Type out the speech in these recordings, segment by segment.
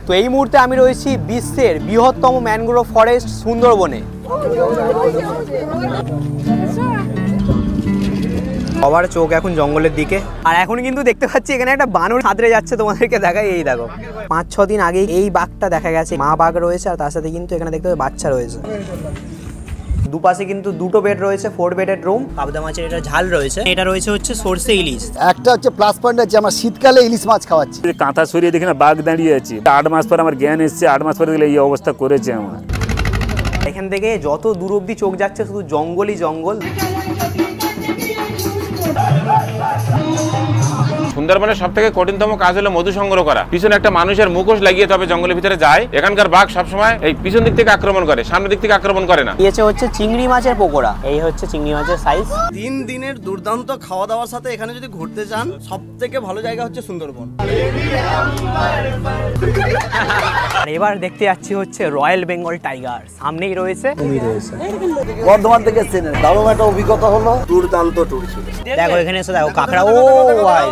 তো এই মুহূর্তে আমি রয়েছি বিশ্বের বৃহত্তম ম্যানগ্রোভ ফরেস্ট সুন্দরবনে। সবার চোখ এখন জঙ্গলের দিকে। আর এখন কিন্তু দেখতে পাচ্ছি এখানে একটা বানর সাঁতরে যাচ্ছে, তোমাদেরকে দেখাই। এই দেখো 5-6 দিন আগে এই বাঘটা দেখা গেছে, মা বাঘ রয়েছে আর তার সাথে কিন্তু এখানে দেখতে পাচ্ছি বাচ্চা রয়েছে। দুপাশে কিন্তু দুটো বেড রয়েছে, 4 বেডের রুম। পাবদা মাছের এটা ঝাল রয়েছে, এটা রয়েছে হচ্ছে সরষে ইলিশ। একটা হচ্ছে প্লাস পয়েন্ট আছে, আমরা শীতকালে ইলিশ মাছ খাওয়াচ্ছি। কাঁথা সরিয়ে দেখি না বাঘ দাঁড়িয়ে আছে। 8 মাস পর আমার জ্ঞান এসছে, 8 মাস পরে দেখলে এই অবস্থা করেছে আমার। এখান থেকে যত দূর অব্দি চোখ যাচ্ছে শুধু জঙ্গলই জঙ্গল। সুন্দরবনের সবথেকে কঠিনতম কাজ হলো মধু সংগ্রহ করা। পিছনে একটা মানুষের মুখোশ লাগিয়ে তবে জঙ্গলের ভিতরে যায়। এখানকার বাঘ সবসময় এই পিছন দিক থেকে আক্রমণ করে, সামনের দিক থেকে আক্রমণ করে না। দিয়েছে হচ্ছে চিংড়ি মাছের পকোড়া। এই হচ্ছে চিংড়ি মাছের সাইজ। 3 দিনের দুর্দান্ত খাওয়া দাওয়ার সাথে এখানে যদি ঘুরতে চান, সবথেকে ভালো জায়গা হচ্ছে সুন্দরবন। আর এবার দেখতে যাচ্ছি হচ্ছে রয়্যাল বেঙ্গল টাইগার। সামনেই রয়েছে বর্ধমান থেকে এসেছেন, দারুণ একটা অভিজ্ঞতা হলো, দুর্দান্ত ট্যুর ছিল। দেখো এখানে এসে দেখো কাঁকড়া। ও ভাই,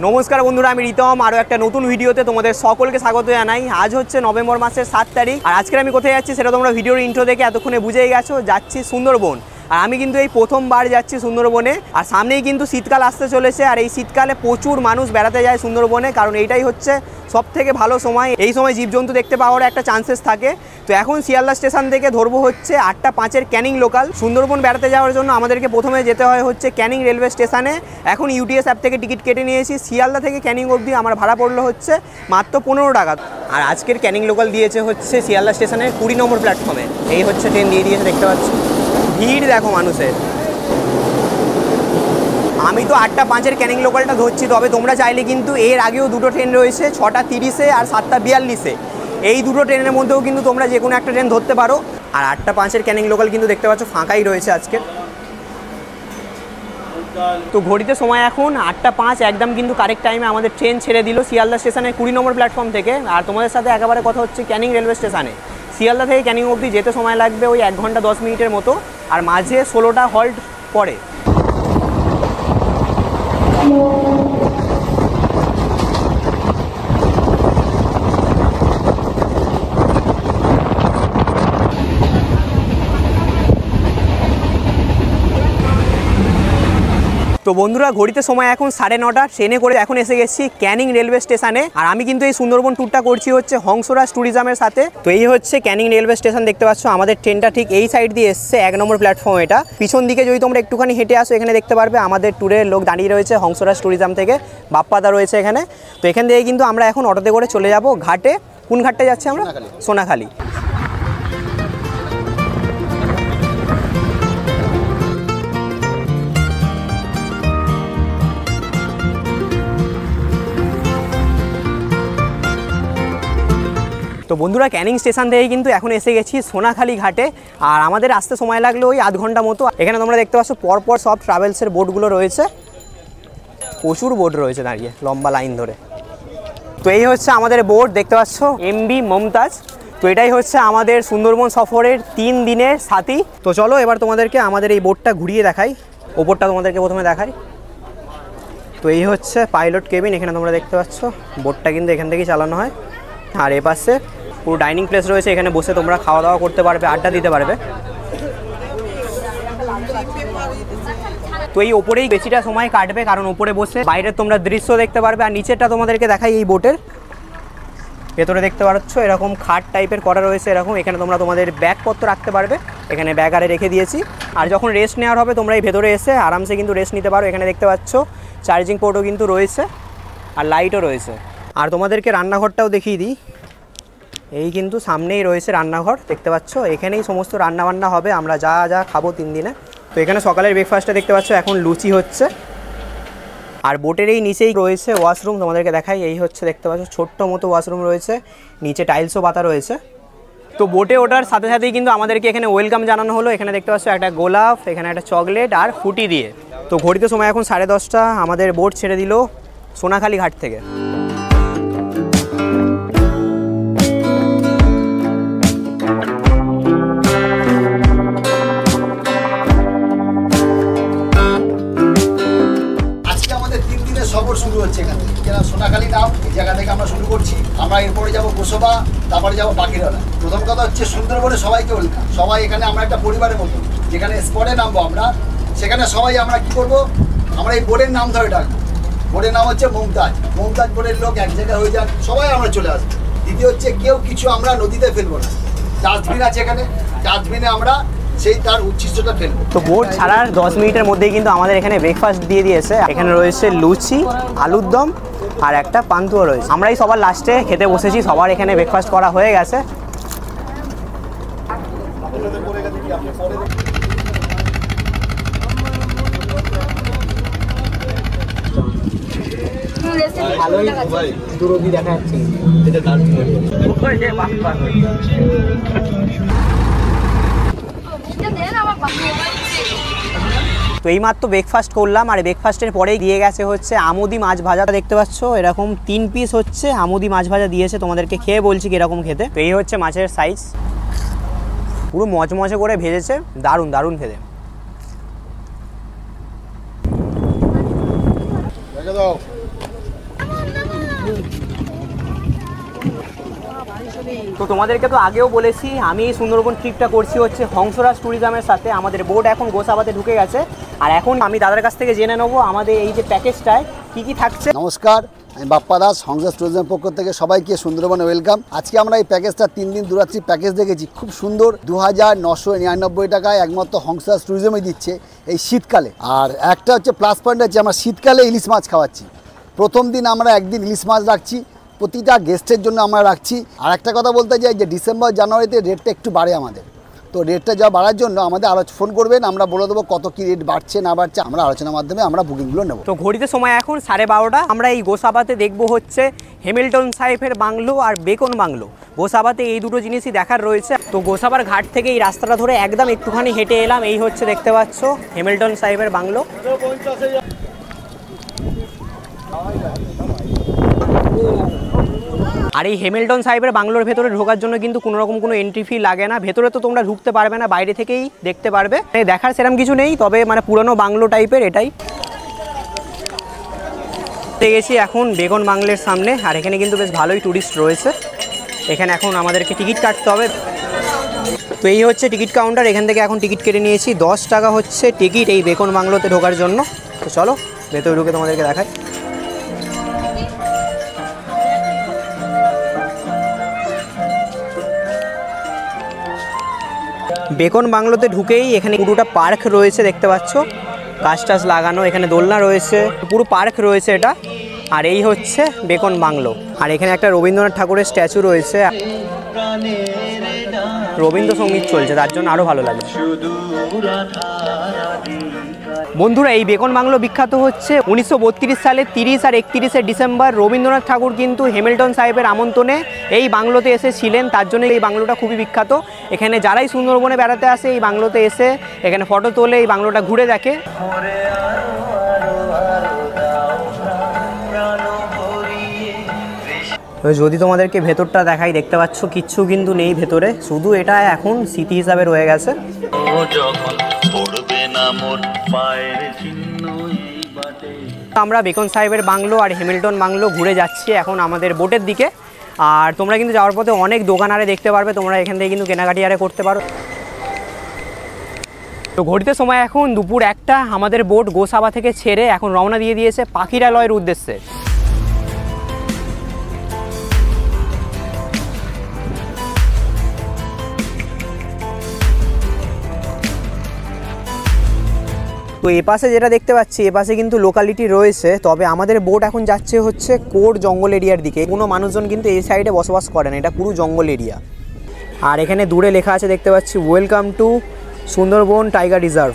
নমস্কার বন্ধুরা, আমি রিতম। আরও একটা নতুন ভিডিওতে তোমাদের সকলকে স্বাগত জানাই। আজ হচ্ছে নভেম্বর মাসের 7 তারিখ। আর আজকে আমি কোথায় যাচ্ছি সেটা তোমরা ভিডিওর ইন্ট্রো দেখে এতক্ষণে বুঝেই গেছো। যাচ্ছি সুন্দরবন। আর আমি কিন্তু এই প্রথমবার যাচ্ছি সুন্দরবনে। আর সামনেই কিন্তু শীতকাল আসতে চলেছে। আর এই শীতকালে প্রচুর মানুষ বেড়াতে যায় সুন্দরবনে, কারণ এইটাই হচ্ছে সব থেকে ভালো সময়। এই সময় জীবজন্তু দেখতে পাওয়ার একটা চান্সেস থাকে। তো এখন শিয়ালদা স্টেশন থেকে ধরবো হচ্ছে 8টা 5-এর ক্যানিং লোকাল। সুন্দরবন বেড়াতে যাওয়ার জন্য আমাদেরকে প্রথমে যেতে হয় হচ্ছে ক্যানিং রেলওয়ে স্টেশনে। এখন ইউটিএস অ্যাপ থেকে টিকিট কেটে নিয়েছি। শিয়ালদা থেকে ক্যানিং অবধি আমার ভাড়া পড়লো হচ্ছে মাত্র 15 টাকা। আর আজকের ক্যানিং লোকাল দিয়েছে হচ্ছে শিয়ালদা স্টেশনের 20 নম্বর প্ল্যাটফর্মে। এই হচ্ছে ট্রেন দিয়ে দিয়েছে, দেখতে পাচ্ছি ভিড় দেখো মানুষের। আমি তো 8টা 5-এর ক্যানিং লোকালটা ধরছি, তবে তোমরা চাইলে কিন্তু এর আগেও দুটো ট্রেন রয়েছে, 6টা 30-এ আর 7টা 42-এ। এই দুটো ট্রেনের মধ্যেও কিন্তু তোমরা যে কোনো একটা ট্রেন ধরতে পারো। আর 8টা 5-এর ক্যানিং লোকাল কিন্তু দেখতে পাচ্ছ ফাঁকাই রয়েছে আজকে। তো ঘড়িতে সময় এখন 8টা 5, একদম কিন্তু কারেক্ট টাইমে আমাদের ট্রেন ছেড়ে দিল শিয়ালদা স্টেশনের 20 নম্বর প্ল্যাটফর্ম থেকে। আর তোমাদের সাথে একেবারে কথা হচ্ছে ক্যানিং রেলওয়ে স্টেশনে। শিয়ালদা থেকে ক্যানিং অবধি যেতে সময় লাগবে ওই 1 ঘন্টা 10 মিনিটের মতো। আর মাঝে 16টা হল্ট পড়ে। তো বন্ধুরা, ঘড়িতে সময় এখন 9:30। ট্রেনে করে এখন এসে গেছি ক্যানিং রেলওয়ে স্টেশনে। আর আমি কিন্তু এই সুন্দরবন ট্যুরটা করছি হচ্ছে হংসরাজ ট্যুরিজমের সাথে। তো এই হচ্ছে ক্যানিং রেলওয়ে স্টেশন, দেখতে পাচ্ছ। আমাদের ট্রেনটা ঠিক এই সাইড দিয়ে এসছে, 1 নম্বর প্ল্যাটফর্ম এটা। পিছন দিকে যদি তোমরা একটুখানি হেঁটে আসো, এখানে দেখতে পারবে আমাদের ট্যুরের লোক দাঁড়িয়ে রয়েছে হংসরাজ ট্যুরিজম থেকে, বাপ্পাদা রয়েছে এখানে। তো এখান থেকে কিন্তু আমরা এখন অটোতে করে চলে যাব ঘাটে। কোন ঘাটটা যাচ্ছি আমরা? সোনাখালি। তো বন্ধুরা, ক্যানিং স্টেশন থেকে কিন্তু এখন এসে গেছি সোনাখালি ঘাটে। আর আমাদের আসতে সময় লাগলো ওই আধ ঘন্টা মতো। এখানে তোমরা দেখতে পাচ্ছ পরপর সব ট্রাভেলসের বোটগুলো রয়েছে, প্রচুর বোট রয়েছে দাঁড়িয়ে লম্বা লাইন ধরে। তো এই হচ্ছে আমাদের বোট, দেখতে পাচ্ছ MV মমতাজ। তো এটাই হচ্ছে আমাদের সুন্দরবন সফরের 3 দিনের সাথী। তো চলো এবার তোমাদেরকে আমাদের এই বোটটা ঘুরিয়ে দেখাই। ওপরটা তোমাদেরকে প্রথমে দেখাই। তো এই হচ্ছে পাইলট কেবিন, এখানে তোমরা দেখতে পাচ্ছ। বোটটা কিন্তু এখান থেকেই চালানো হয়। আর এপাশে পুরো ডাইনিং প্লেস রয়েছে, এখানে বসে তোমরা খাওয়া দাওয়া করতে পারবে, আড্ডা দিতে পারবে। তো এই ওপরেই বেশিটা সময় কাটবে, কারণ ওপরে বসে বাইরের তোমরা দৃশ্য দেখতে পারবে। আর নিচেরটা তোমাদেরকে দেখাই। এই বোটের ভেতরে দেখতে পাচ্ছ এরকম খাট টাইপের করা রয়েছে এরকম। এখানে তোমরা তোমাদের ব্যাগপত্র রাখতে পারবে, এখানে ব্যাগ আরে রেখে দিয়েছি। আর যখন রেস্ট নেওয়ার হবে তোমরা এই ভেতরে এসে আরামসে কিন্তু রেস্ট নিতে পারো। এখানে দেখতে পাচ্ছ চার্জিং পোর্টও কিন্তু রয়েছে আর লাইটও রয়েছে। আর তোমাদেরকে রান্নাঘরটাও দেখিয়ে দিই। এই কিন্তু সামনেই রয়েছে রান্নাঘর, দেখতে পাচ্ছ। এখানেই সমস্ত রান্নাবান্না হবে, আমরা যা যা খাবো 3 দিনে। তো এখানে সকালের ব্রেকফাস্টটা দেখতে পাচ্ছ, এখন লুচি হচ্ছে। আর বোটের এই নিচেই রয়েছে ওয়াশরুম, তোমাদেরকে দেখাই। এই হচ্ছে দেখতে পাচ্ছ ছোট্ট মতো ওয়াশরুম রয়েছে, নিচে টাইলসও পাতা রয়েছে। তো বোটে ওঠার সাথে সাথেই কিন্তু আমাদেরকে এখানে ওয়েলকাম জানানো হলো। এখানে দেখতে পাচ্ছ একটা গোলাপ, এখানে একটা চকলেট আর ফুটি দিয়ে। তো ঘড়িতে সময় এখন 10:30। আমাদের বোট ছেড়ে দিল সোনাখালি ঘাট থেকে। সফর শুরু হচ্ছে এখান থেকে। সোনাখালী নাম এই জায়গা থেকে আমরা শুরু করছি। আমরা এরপরে যাবো গোসবা, তারপরে যাবো পাখিরালয়। প্রথম কথা হচ্ছে সুন্দরবনে সবাইকে ওয়েলকাম। সবাই এখানে আমরা একটা পরিবারের মতো, যেখানে স্পটে নামবো আমরা, সেখানে সবাই আমরা কি করবো, আমরা এই বোর্ডের নাম ধরে ডাকবো। বোর্ডের নাম হচ্ছে মমতাজ। মমতাজ বোর্ডের লোক এক জায়গায় হয়ে যান, সবাই আমরা চলে আসবো। দ্বিতীয় হচ্ছে কেউ কিছু আমরা নদীতে ফেলবো না। ডাস্টবিন আছে এখানে, ডাস্টবিনে আমরা সেই তার উচ্ছিষ্টটা ফেলবো। তো বোট ছাড়ার 10 মিনিটের মধ্যেই কিন্তু আমাদের এখানে ব্রেকফাস্ট দিয়ে দিয়েছে। এখানে রয়েছে লুচি, আলুর দম আর একটা পান্তুয়া রয়েছে। আমরাই সবার লাস্টে খেতে বসেছি, সবার এখানে ব্রেকফাস্ট করা হয়ে গেছে। তো এই মাত্র ব্রেকফাস্ট করলাম, আর ব্রেকফাস্টের পরেই দিয়ে গেছে হচ্ছে আমুদি মাছ ভাজাটা দেখতে পাচ্ছ, এরকম 3 পিস হচ্ছে আমুদি মাছ ভাজা দিয়েছে। তোমাদেরকে খেয়ে বলছি কিরকম খেতে। তো এই হচ্ছে মাছের সাইজ, পুরো মচমচে করে ভেজেছে, দারুণ দারুণ খেতে। তো তোমাদেরকে তো আগেও বলেছি, আমি এই সুন্দরবন ট্রিপটা করছি হচ্ছে হংসরাজ ট্যুরিজমের সাথে। আমাদের বোট এখন গোসাবাতে ঢুকে গেছে, আর এখন আমি দাদার কাছ থেকে জেনে নেবো আমাদের এই যে প্যাকেজটায় কি কি থাকছে। নমস্কার, আমি বাপ্পা দাস, হংসরাজ ট্যুরিজমের পক্ষ থেকে সবাইকে সুন্দরবনে ওয়েলকাম। আজকে আমরা এই প্যাকেজটা 3 দিন দূরাত্রি প্যাকেজ দেখেছি, খুব সুন্দর। 2999 টাকায় একমাত্র হংসরাজ ট্যুরিজমই দিচ্ছে এই শীতকালে। আর একটা হচ্ছে প্লাস পয়েন্ট হচ্ছে আমরা শীতকালে ইলিশ মাছ খাওয়াচ্ছি। প্রথম দিন আমরা একদিন ইলিশ মাছ রাখছি, প্রতিটা গেস্টের জন্য আমরা রাখছি। আর একটা কথা বলতে চাই যে ডিসেম্বর জানুয়ারিতে রেটটা একটু বাড়ে আমাদের, তো রেটটা যা বাড়ার জন্য আমাদের ফোন করবেন, আমরা বলে দেবো কত কি রেট বাড়ছে না বাড়ছে, আমরা আলোচনার মাধ্যমে আমরা বুকিংগুলো নেব। তো ঘড়িতে সময় এখন 12:30। আমরা এই গোসাবাতে দেখবো হচ্ছে হ্যামিল্টন সাহেবের বাংলো আর বেকন বাংলো। গোসাবাতে এই দুটো জিনিসই দেখার রয়েছে। তো গোসাবার ঘাট থেকে এই রাস্তাটা ধরে একদম একটুখানি হেঁটে এলাম, এই হচ্ছে দেখতে পাচ্ছ হ্যামিল্টন সাহেবের বাংলো। আর এই হ্যামিল্টন সাহেবের বাংলোর ভেতরে ঢোকার জন্য কিন্তু কোনো রকম কোনো এন্ট্রি ফি লাগে না। ভেতরে তো তোমরা ঢুকতে পারবে না, বাইরে থেকেই দেখতে পারবে। দেখার সেরকম কিছু নেই, তবে মানে পুরনো বাংলো টাইপের এটাই। গেছি এখন বেকন বাংলোর সামনে, আর এখানে কিন্তু বেশ ভালোই টুরিস্ট রয়েছে। এখানে এখন আমাদেরকে টিকিট কাটতে হবে। তো এই হচ্ছে টিকিট কাউন্টার, এখান থেকে এখন টিকিট কেটে নিয়েছি। 10 টাকা হচ্ছে টিকিট এই বেকন বাংলোতে ঢোকার জন্য। তো চলো ভেতরে ঢুকে তোমাদেরকে দেখাই। বেকন বাংলোতে ঢুকেই এখানে পুরোটা পার্ক রয়েছে, দেখতে পাচ্ছ গাছ টাছ লাগানো, এখানে দোলনা রয়েছে, পুরো পার্ক রয়েছে এটা। আর এই হচ্ছে বেকন বাংলো। আর এখানে একটা রবীন্দ্রনাথ ঠাকুরের স্ট্যাচু রয়েছে, রবীন্দ্রসঙ্গীত চলছে, তার জন্য আরও ভালো লাগে। বন্ধুরা, এই বেকন বাংলো বিখ্যাত হচ্ছে 1932 সালে 30 আর 31শে ডিসেম্বর রবীন্দ্রনাথ ঠাকুর কিন্তু হ্যামিল্টন সাহেবের আমন্ত্রণে এই বাংলোতে এসেছিলেন, তার জন্য এই বাংলোটা খুবই বিখ্যাত। এখানে যারাই সুন্দরবনে বেড়াতে আসে এই বাংলোতে এসে এখানে ফটো তোলে, এই বাংলোটা ঘুরে দেখে। যদি তোমাদেরকে ভেতরটা দেখাই, দেখতে পাচ্ছ কিচ্ছু কিন্তু নেই ভেতরে, শুধু এটা এখন স্মৃতি হিসাবে রয়ে গেছে। আমরা বেকন সাহেবের বাংলো আর হ্যামিল্টন বাংলো ঘুরে যাচ্ছি এখন আমাদের বোটের দিকে। আর তোমরা কিন্তু যাওয়ার পথে অনেক দোকান আরে দেখতে পারবে, তোমরা এখান থেকে কিন্তু কেনাকাটি আরে করতে পারো। তো ঘড়িতে সময় এখন দুপুর 1টা। আমাদের বোট গোসাবা থেকে ছেড়ে এখন রওনা দিয়ে দিয়েছে পাখিরালয়ের উদ্দেশ্যে। তো এপাশে যেটা দেখতে পাচ্ছি, এপাশে কিন্তু লোকালিটি রয়েছে, তবে আমাদের বোট এখন যাচ্ছে হচ্ছে কোর জঙ্গল এরিয়ার দিকে। কোনো মানুষজন কিন্তু এই সাইডে বসবাস করে না, এটা পুরো জঙ্গল এরিয়া। আর এখানে দূরে লেখা আছে দেখতে পাচ্ছি, welcome to Sundarban tiger reserve.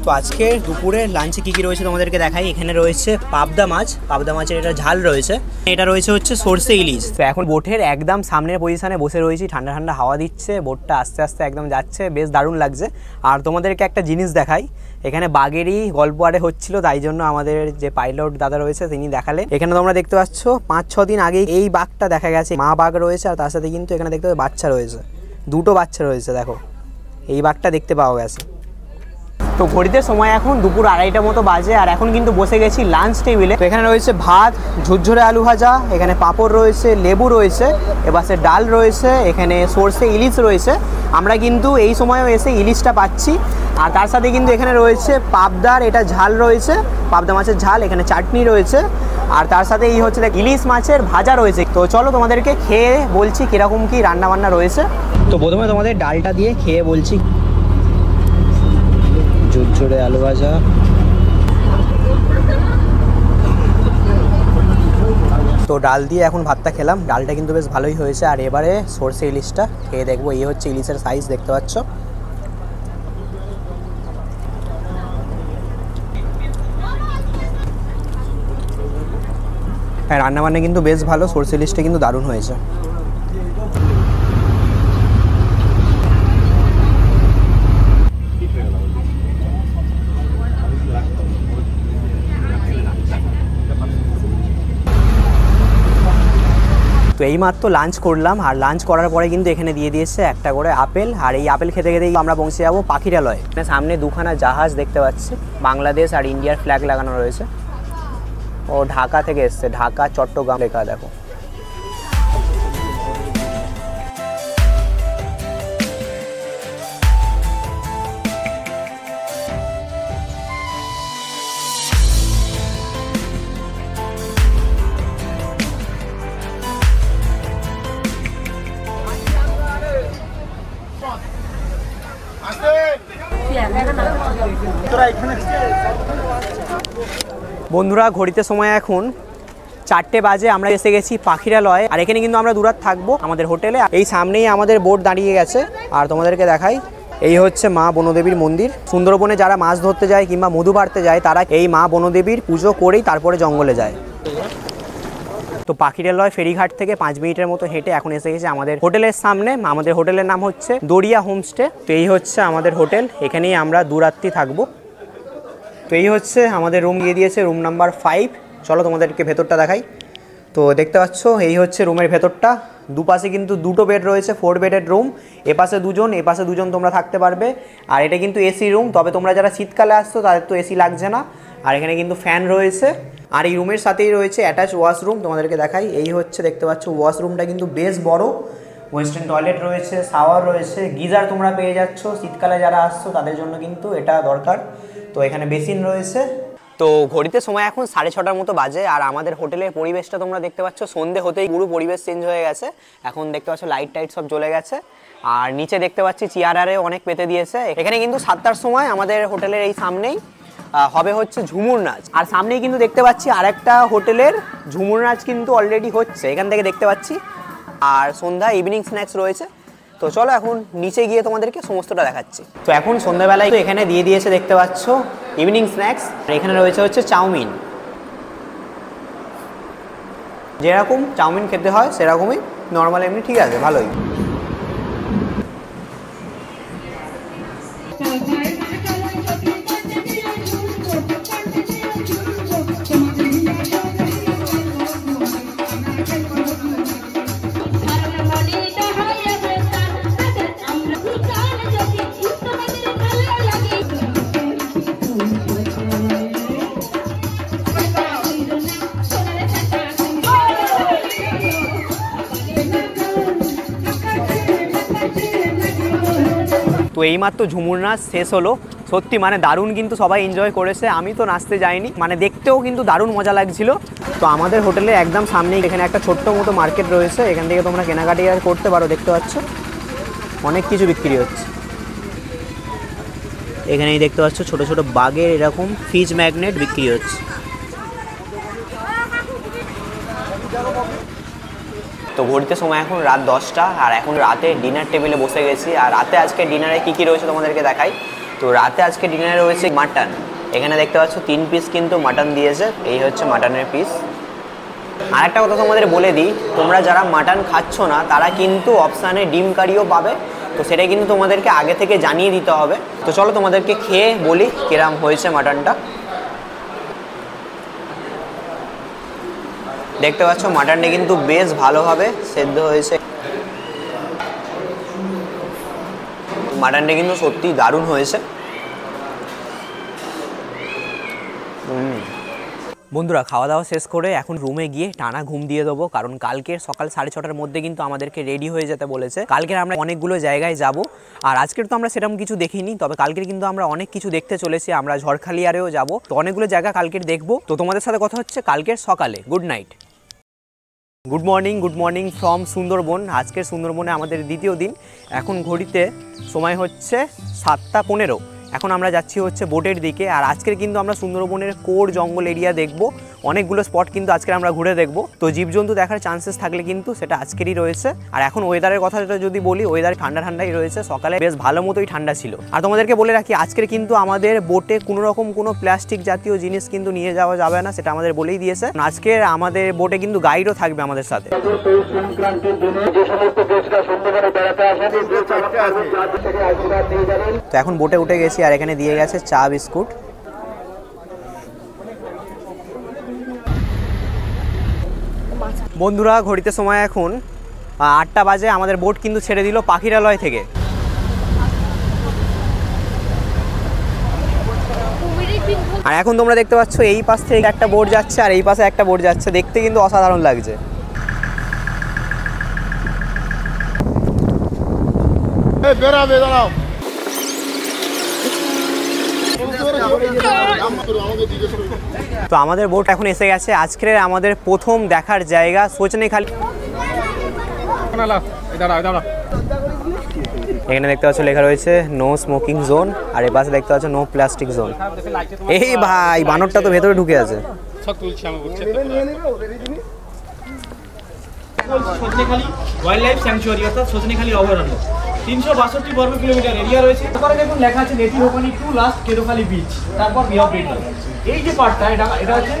তো আজকে দুপুরে লাঞ্চে কী কী রয়েছে তোমাদেরকে দেখাই। এখানে রয়েছে পাবদা মাছ, পাবদা মাছের এটা ঝাল রয়েছে, এটা রয়েছে হচ্ছে সরষে ইলিশ। তো এখন বোটের একদম সামনের পজিশনে বসে রয়েছি, ঠান্ডা ঠান্ডা হাওয়া দিচ্ছে, বোটটা আস্তে আস্তে একদম যাচ্ছে, বেশ দারুণ লাগছে। আর তোমাদেরকে একটা জিনিস দেখাই, এখানে বাঘেরই গল্প আরে হচ্ছিল, তাই জন্য আমাদের যে পাইলট দাদা রয়েছে তিনি দেখালেন। এখানে তোমরা দেখতে পাচ্ছ 5-6 দিন আগে এই বাঘটা দেখা গেছে, মা বাঘ রয়েছে, আর তার সাথে কিন্তু এখানে দেখতে পাচ্ছ বাচ্চা রয়েছে, 2টো বাচ্চা রয়েছে। দেখো এই বাঘটা দেখতে পাওয়া গেছে। তো ঘড়িতে সময় এখন দুপুর 2:30 মতো বাজে, আর এখন কিন্তু বসে গেছি লাঞ্চ টেবিলে। তো এখানে রয়েছে ভাত, ঝুরঝুরে আলু ভাজা, এখানে পাঁপড় রয়েছে, লেবু রয়েছে, এপাশে ডাল রয়েছে, এখানে সর্ষে ইলিশ রয়েছে। আমরা কিন্তু এই সময়ও এসে ইলিশটা পাচ্ছি। আর তার সাথে কিন্তু এখানে রয়েছে পাবদার, এটা ঝাল রয়েছে, পাবদা মাছের ঝাল, এখানে চাটনি রয়েছে, আর তার সাথে এই হচ্ছে ইলিশ মাছের ভাজা রয়েছে। তো চলো তোমাদেরকে খেয়ে বলছি কীরকম কী রান্নাবান্না রয়েছে। তো প্রথমে তোমাদের ডালটা দিয়ে খেয়ে বলছি। ঝুরঝুরে আলু ভাজা, তো ডাল দিয়ে এখন ভাতটা খেলাম। ডালটা কিন্তু বেশ ভালোই হয়েছে। আর এবারে সর্ষে ইলিশটা খেয়ে দেখবো। এই হচ্ছে ইলিশের সাইজ, দেখতে পাচ্ছ। হ্যাঁ, রান্নাবান্না কিন্তু বেশ ভালো। সর্ষে ইলিশটা কিন্তু দারুণ হয়েছে। তো এইমাত্র লাঞ্চ করলাম, আর লাঞ্চ করার পরে কিন্তু এখানে দিয়ে দিয়েছে একটা করে আপেল। আর এই আপেল খেতে খেতেই আমরা পৌঁছে যাবো পাখিরালয়ে। সামনে দুখানা জাহাজ দেখতে পাচ্ছি, বাংলাদেশ আর ইন্ডিয়ার ফ্ল্যাগ লাগানো রয়েছে। ও ঢাকা থেকে এসছে, ঢাকা চট্টগ্রাম লেখা দেখো। বন্ধুরা, ঘড়িতে সময় এখন 4টে বাজে। আমরা এসে গেছি পাখিরালয়ে। আর এখানে কিন্তু আমরা দুরাত থাকবো আমাদের হোটেলে। এই সামনেই আমাদের বোট দাঁড়িয়ে গেছে। আর তোমাদেরকে দেখাই, এই হচ্ছে মা বনদেবীর মন্দির। সুন্দরবনে যারা মাছ ধরতে যায় কিংবা মধু বাড়তে যায়, তারা এই মা বনদেবীর পুজো করেই তারপরে জঙ্গলে যায়। তো পাখিরালয় ফেরিঘাট থেকে 5 মিনিটের মতো হেঁটে এখন এসে গেছে আমাদের হোটেলের সামনে। আমাদের হোটেলের নাম হচ্ছে দরিয়া হোমস্টে। তো এই হচ্ছে আমাদের হোটেল, এখানেই আমরা দুরাত্রি থাকবো। তো এই হচ্ছে আমাদের রুম দিয়ে দিয়েছে, রুম নাম্বার 5। চলো তোমাদেরকে ভেতরটা দেখাই। তো দেখতে পাচ্ছ এই হচ্ছে রুমের ভেতরটা। দুপাশে কিন্তু 2টো বেড রয়েছে, 4 বেডের রুম। এপাশে 2জন, এপাশে 2জন তোমরা থাকতে পারবে। আর এটা কিন্তু এসি রুম, তবে তোমরা যারা শীতকালে আসছো তাদের তো এসি লাগছে না। আর এখানে কিন্তু ফ্যান রয়েছে। আর এই রুমের সাথেই রয়েছে অ্যাটাচ ওয়াশরুম, তোমাদেরকে দেখাই। এই হচ্ছে দেখতে পাচ্ছ ওয়াশরুমটা কিন্তু বেশ বড়। ওয়েস্টার্ন টয়লেট রয়েছে, শাওয়ার রয়েছে, গিজার তোমরা পেয়ে যাচ্ছ। শীতকালে যারা আসছো তাদের জন্য কিন্তু এটা দরকার। তো এখানে বেসিন রয়েছে। তো ঘড়িতে সময় এখন 6:30 মতো বাজে। আর আমাদের হোটেলের পরিবেশটা তোমরা দেখতে পাচ্ছ, সন্ধে হতেই পুরো পরিবেশ চেঞ্জ হয়ে গেছে। এখন দেখতে পাচ্ছ লাইট টাইট সব জ্বলে গেছে। আর নিচে দেখতে পাচ্ছি চেয়ারে অনেক পেতে দিয়েছে। এখানে কিন্তু 7টার সময় আমাদের হোটেলের এই সামনেই হবে হচ্ছে ঝুমুর নাচ। আর সামনেই কিন্তু দেখতে পাচ্ছি আরেকটা হোটেলের ঝুমুর নাচ কিন্তু অলরেডি হচ্ছে, এখান থেকে দেখতে পাচ্ছি। আর সন্ধ্যা ইভিনিং স্ন্যাক্স রয়েছে। তো চলো এখন নিচে গিয়ে তোমাদেরকে সমস্তটা দেখাচ্ছি। তো এখন সন্ধ্যাবেলায় তো এখানে দিয়ে দিয়েছে দেখতে পাচ্ছ ইভিনিং স্ন্যাক্স। আর এখানে রয়েছে হচ্ছে চাউমিন, যেরকম চাউমিন খেতে হয় সেরকমই, নর্মাল এমনি, ঠিক আছে, ভালোই। তো এইমাত্র ঝুমুর নাচ শেষ হলো। সত্যি মানে দারুণ, কিন্তু সবাই এনজয় করেছে। আমি তো নাচতে যাইনি, মানে দেখতেও কিন্তু দারুণ মজা লাগছিল। তো আমাদের হোটেলে একদম সামনেই এখানে একটা ছোট্ট মতো মার্কেট রয়েছে, এখান থেকে তোমরা কেনাকাটি আর করতে পারো। দেখতে পাচ্ছ অনেক কিছু বিক্রি হচ্ছে। এখানেই দেখতে পাচ্ছ ছোট ছোট বাগের এরকম ফিজ ম্যাগনেট বিক্রি হচ্ছে। তো ঘড়িতে সময় এখন রাত 10টা। আর এখন রাতে ডিনার টেবিলে বসে গেছি। আর রাতে আজকে ডিনারে কী কী রয়েছে তোমাদেরকে দেখাই। তো রাতে আজকে ডিনারে রয়েছে মাটন। এখানে দেখতে পাচ্ছ 3 পিস কিন্তু মাটন দিয়েছে। এই হচ্ছে মাটনের পিস। আর একটা কথা তোমাদের বলে দিই, তোমরা যারা মাটন খাচ্ছ না তারা কিন্তু অপশানে ডিম কারিও পাবে। তো সেটা কিন্তু তোমাদেরকে আগে থেকে জানিয়ে দিতে হবে। তো চলো তোমাদেরকে খেয়ে বলি কিরম হয়েছে মাটনটা। দেখতে পাচ্ছ মাটনটা কিন্তু বেশ ভালোভাবে সেদ্ধ হয়েছে। মাটনটা কিন্তু সত্যি দারুণ হয়েছে। বন্ধুরা খাওয়া দাওয়া শেষ করে এখন রুমে গিয়ে টানা ঘুম দিয়ে দেবো, কারণ কালকের সকাল 6:30টার মধ্যে কিন্তু আমাদেরকে রেডি হয়ে যেতে বলেছে। কালকের আমরা অনেকগুলো জায়গায় যাব, আর আজকের তো আমরা সেরকম কিছু দেখিনি, তবে কালকের কিন্তু আমরা অনেক কিছু দেখতে চলেছি। আমরা ঝড়খালিয়ারেও যাব, তো অনেকগুলো জায়গা কালকের দেখবো। তো তোমাদের সাথে কথা হচ্ছে কালকের সকালে। Good night, good morning from Sundarban. আজকের সুন্দরবনে আমাদের দ্বিতীয় দিন। এখন ঘড়িতে সময় হচ্ছে 7:15। এখন আমরা যাচ্ছি হচ্ছে বোটের দিকে। আর আজকের কিন্তু আমরা সুন্দরবনের কোর জঙ্গল এরিয়া দেখব, অনেকগুলো স্পট কিন্তু আজকে আমরা ঘুরে দেখব। তো জীবজন্তু দেখার চান্সেস থাকলে কিন্তু সেটা আজকেরই রয়েছে। আর এখন ওয়েদারের কথাটা যদি বলি, ওয়েদার ঠান্ডাই রয়েছে। সকালে বেশ ভালো মতোই ঠান্ডা ছিল। আর তোমাদেরকে বলে রাখি, আজকের কিন্তু আমাদের বোটে কোনো প্লাস্টিক জাতীয় জিনিস কিন্তু নিয়ে যাওয়া যাবে না, সেটা আমাদের বলেই দিয়েছে। আজকে আমাদের বোটে কিন্তু গাইডও থাকবে আমাদের সাথে। তো এখন বোটে উঠে গেছি, আর এখানে দিয়ে গেছে চা বিস্কুট। বন্ধুরা ঘড়িতে সময় এখন 8টা বাজে। আমাদের বোট কিন্তু ছেড়ে দিল পাখিরালয় থেকে। আর এখন তোমরা দেখতে পাচ্ছ এই পাশ থেকে একটা বোট যাচ্ছে আর এই পাশে একটা বোট যাচ্ছে, দেখতে কিন্তু অসাধারণ লাগছে। তো আমাদের বোট এখন এসে গেছে আজকের আমাদের প্রথম দেখার জায়গা সজনেখালি। এখানে দেখতে পাচ্ছ লেখা রয়েছে নো স্মোকিং জোন, আর এই পাশে দেখতে পাচ্ছ নো প্লাস্টিক জোন। এই ভাই বানরটা তো ভেতরে ঢুকে আছে। সজনেখালি ওয়াইল্ড লাইফ স্যাংচুয়ারি অর্থাৎ সজনেখালি অভয়ারণ্য 362 বর্গ কিলোমিটার এরিয়া রয়েছে। তারপরে দেখুন লেখা আছে নেটিভ ওখানে টু লাস্ট কেরোখালি বিচ, তারপর বে অফ বেঙ্গল। এই যে পার্টটা এটা হচ্ছে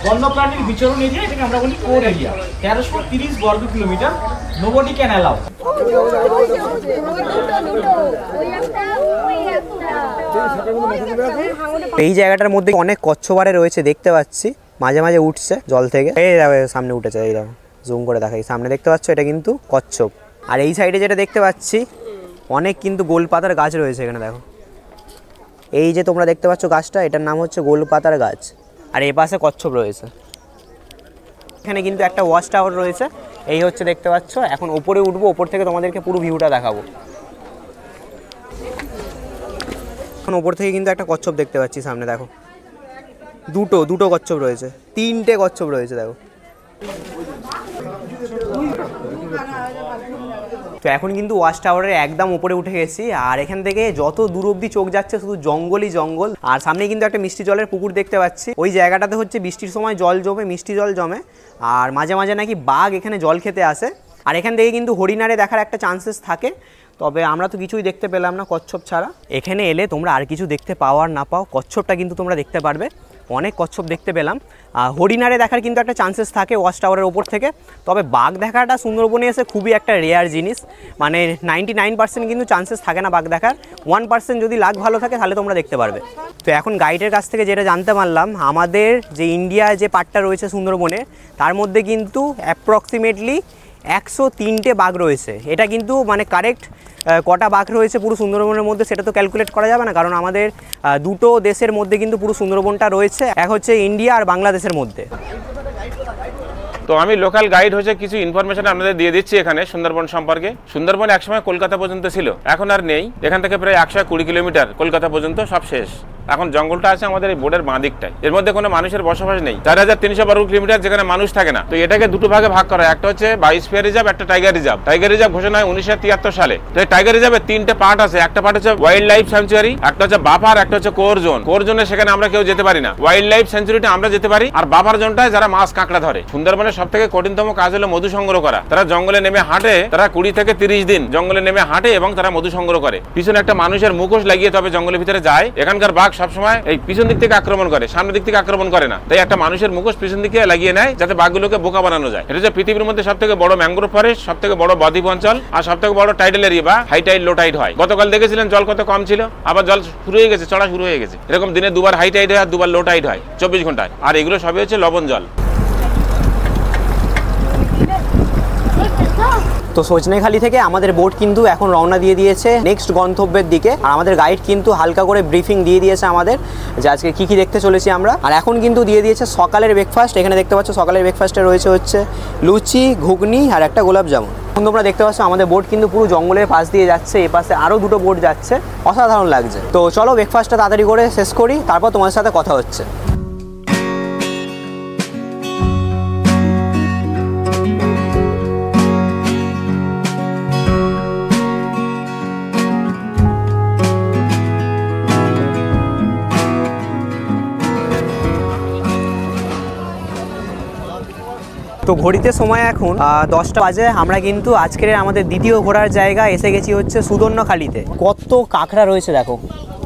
বন্যপ্রাণীর বিচরণ এরিয়া, এটাকে আমরা বলি কোর এরিয়া। 1330 বর্গ কিলোমিটার, নোবডি ক্যান অ্যালাউ। এই জায়গাটার মধ্যে অনেক কচ্ছপাড়ে রয়েছে দেখতে পাচ্ছি, মাঝে মাঝে উঠছে জল থেকে। এই সামনে উঠেছে, এই দেখো জুম করে দেখাই, সামনে দেখতে পাচ্ছ এটা কিন্তু কচ্ছপ। আর এই সাইডে যেটা দেখতে পাচ্ছি অনেক কিন্তু গোলপাতার গাছ রয়েছে এখানে দেখো। এই যে তোমরা দেখতে পাচ্ছ গাছটা, এটার নাম হচ্ছে গোলপাতার গাছ। আর এই পাশে কচ্ছপ রয়েছে। এখানে কিন্তু একটা ওয়াচ টাওয়ার রয়েছে, এই হচ্ছে দেখতে পাচ্ছ। এখন ওপরে উঠবো, ওপর থেকে তোমাদেরকে পুরো ভিউটা দেখাবো। এখন ওপর থেকে কিন্তু একটা কচ্ছপ দেখতে পাচ্ছি সামনে দেখো, দুটো কচ্ছপ রয়েছে, 3টে কচ্ছপ রয়েছে দেখো। তো এখন কিন্তু ওয়াচ টাওয়ারের একদম উপরে উঠে গেছি, আর এখান থেকে যত দূর অব্দি চোখ যাচ্ছে শুধু জঙ্গলই জঙ্গল। আর সামনে কিন্তু একটা মিষ্টি জলের পুকুর দেখতে পাচ্ছি। ওই জায়গাটাতে হচ্ছে বৃষ্টির সময় জল জমে, মিষ্টি জল জমে, আর মাঝে মাঝে নাকি বাঘ এখানে জল খেতে আসে। আর এখান থেকে কিন্তু হরিণারে দেখার একটা চান্সেস থাকে, তবে আমরা তো কিছুই দেখতে পেলাম না কচ্ছপ ছাড়া। এখানে এলে তোমরা আর কিছু দেখতে পাও আর না পাও, কচ্ছপটা কিন্তু তোমরা দেখতে পারবে। অনেক কচ্ছপ দেখতে পেলাম। হরিণারে দেখার কিন্তু একটা চান্সেস থাকে ওয়াচ টাওয়ারের ওপর থেকে, তবে বাঘ দেখাটা সুন্দরবনে এসে খুবই একটা রেয়ার জিনিস। মানে 99% কিন্তু চান্সেস থাকে না বাঘ দেখার। 1% যদি লাক ভালো থাকে তাহলে তোমরা দেখতে পারবে। তো এখন গাইডের কাছ থেকে যেটা জানতে পারলাম, আমাদের যে ইন্ডিয়া যে পার্টটা রয়েছে সুন্দরবনে, তার মধ্যে কিন্তু অ্যাপ্রক্সিমেটলি 103টে বাঘ রয়েছে। এটা কিন্তু মানে কারেক্ট কটা বাঘ রয়েছে পুরো সুন্দরবনের মধ্যে সেটা তো ক্যালকুলেট করা যাবে না, কারণ আমাদের দুটো দেশের মধ্যে কিন্তু পুরো সুন্দরবনটা রয়েছে, এক হচ্ছে ইন্ডিয়া আর বাংলাদেশের মধ্যে। তো আমি লোকাল গাইড হচ্ছে কিছু ইনফরমেশন আপনাদের দিয়ে দিচ্ছি এখানে সুন্দরবন সম্পর্কে। সুন্দরবন একসময় কলকাতা পর্যন্ত ছিল, এখন আর নেই। এখান থেকে প্রায় 120 কিলোমিটার কলকাতা পর্যন্ত সব শেষ। এখন জঙ্গলটা আছে আমাদের এই বোর্ডের বাঁ দিকটায়, এর মধ্যে কোনো মানুষের বসবাস নেই। 4300 বর্গ কিলোমিটার যেখানে মানুষ থাকে না। তো এটাকে দুটো ভাগে ভাগ করা, একটা হচ্ছে বায়োস্ফিয়ার রিজার্ভ, একটা টাইগার রিজার্ভ। টাইগার রিজার্ভ ঘোষণা হয় 1973 সালে। তো এই টাইগার রিজার্ভের 3টে পার্ট আছে, একটা পার্ট হচ্ছে ওয়াইল্ড লাইফ স্যাংচুয়ারি, একটা হচ্ছে বাফার, একটা হচ্ছে কোর জোন। কোর জোনে সেখানে আমরা কেউ যেতে পারি না, ওয়াইল্ড লাইফ স্যাংচুয়ারিতে আমরা যেতে পারি। আর বাফার জোনটায় যারা মাছ কাঁকড়া ধরে। সুন্দরবনের সবথেকে কঠিনতম কাজ হলো মধু সংগ্রহ করা। তারা জঙ্গলে নেমে হাঁটে, তারা 20 থেকে 30 দিন জঙ্গলে নেমে হাঁটে এবং তারা মধু সংগ্রহ করে। পিছনে একটা মানুষের মুখোশ লাগিয়ে তবে জঙ্গলের ভিতরে যায়। এখানকার বাঘ সবসময় এই পিছন দিক থেকে আক্রমণ করে, সামনের দিক থেকে আক্রমণ করে না। তাই একটা মানুষের মুখোশ পিছন দিকে লাগিয়ে নেয় যাতে বাঘগুলোকে বোকা বানানো যায়। এটা হচ্ছে পৃথিবীর মধ্যে সবথেকে বড় ম্যানগ্রোভ ফরেস্ট, সবথেকে বড় বদ্বীপ অঞ্চল, আর সবথেকে বড় টাইডাল এরিয়া বা হাই টাইড লো টাইড হয়। গতকাল দেখেছিলেন জল কত কম ছিল, আবার জল শুরু হয়ে গেছে, চড়া শুরু হয়ে গেছে। এরকম দিনে দুবার হাই টাইড হয় আর দুবার লো টাইড হয় 24 ঘন্টায়। আর এগুলো সবই হচ্ছে লবণ জল। তো তো সজনেখালি থেকে আমাদের বোট কিন্তু এখন রওনা দিয়ে দিয়েছে নেক্সট গন্তব্যের দিকে। আর আমাদের গাইড কিন্তু হালকা করে ব্রিফিং দিয়ে দিয়েছে আমাদের যে আজকে কী কী দেখতে চলেছি আমরা। আর এখন কিন্তু দিয়ে দিয়েছে সকালের ব্রেকফাস্ট। এখানে দেখতে পাচ্ছ সকালের ব্রেকফাস্টে রয়েছে হচ্ছে লুচি, ঘুগনি আর একটা গোলাপ জামুন। এখন তোমরা দেখতে পাচ্ছ আমাদের বোট কিন্তু পুরো জঙ্গলের পাশ দিয়ে যাচ্ছে, এ পাশে আরও দুটো বোট যাচ্ছে, অসাধারণ লাগছে। তো চলো ব্রেকফাস্টটা তাড়াতাড়ি করে শেষ করি, তারপর তোমাদের সাথে কথা হচ্ছে। তো ঘড়িতে সময় এখন 10টা বাজে। আমরা কিন্তু আজকের আমাদের দ্বিতীয় ঘোরার জায়গা এসে গেছি হচ্ছে সুদর্ণখালিতে। কত কাঁকড়া রয়েছে দেখো।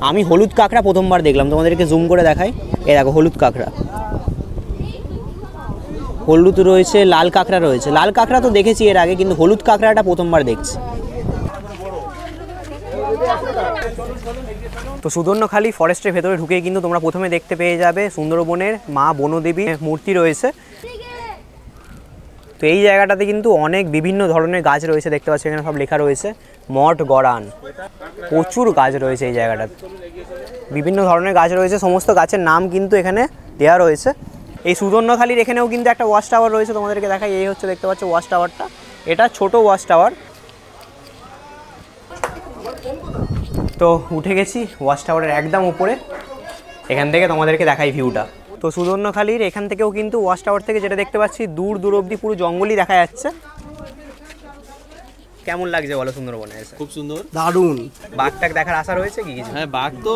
আমি হলুদ কাঁকড়া প্রথমবার দেখলাম, তোমাদেরকে জুম করে দেখাই। এই দেখো হলুদ কাঁকড়া, হলুদ রয়েছে, লাল কাঁকড়া রয়েছে। লাল কাঁকড়া তো দেখেছি এর আগে, কিন্তু হলুদ কাঁকড়াটা প্রথমবার দেখছি। তো সুদর্ণখালি ফরেস্টের ভেতরে ঢুকে কিন্তু তোমরা প্রথমে দেখতে পেয়ে যাবে সুন্দরবনের মা বনদেবী মূর্তি রয়েছে। তো এই জায়গাটাতে কিন্তু অনেক বিভিন্ন ধরনের গাছ রয়েছে, দেখতে পাচ্ছি এখানে সব লেখা রয়েছে মঠ গড়ান। প্রচুর গাছ রয়েছে এই জায়গাটাতে, বিভিন্ন ধরনের গাছ রয়েছে, সমস্ত গাছের নাম কিন্তু এখানে দেওয়া রয়েছে। এই সুদর্ণখালির এখানেও কিন্তু একটা ওয়াচ টাওয়ার রয়েছে, তোমাদেরকে দেখাই। এই হচ্ছে দেখতে পাচ্ছ ওয়াচ টাওয়ারটা, এটা ছোট ওয়াচ টাওয়ার। তো উঠে গেছি ওয়াচ টাওয়ারের একদম উপরে, এখান থেকে তোমাদেরকে দেখাই ভিউটা। তো সুদর্ণখালির এখান থেকেও কিন্তু ওয়াচ টাওয়ার থেকে যেটা দেখতে পাচ্ছি দূর দূর অবধি পুরো জঙ্গলই দেখা যাচ্ছে। কেমন লাগছে বলো সুন্দরবনে এসে? খুব সুন্দর, দারুণ। বাঘটাক দেখার আশা রয়েছে কি কিছু? হ্যাঁ, বাঘ তো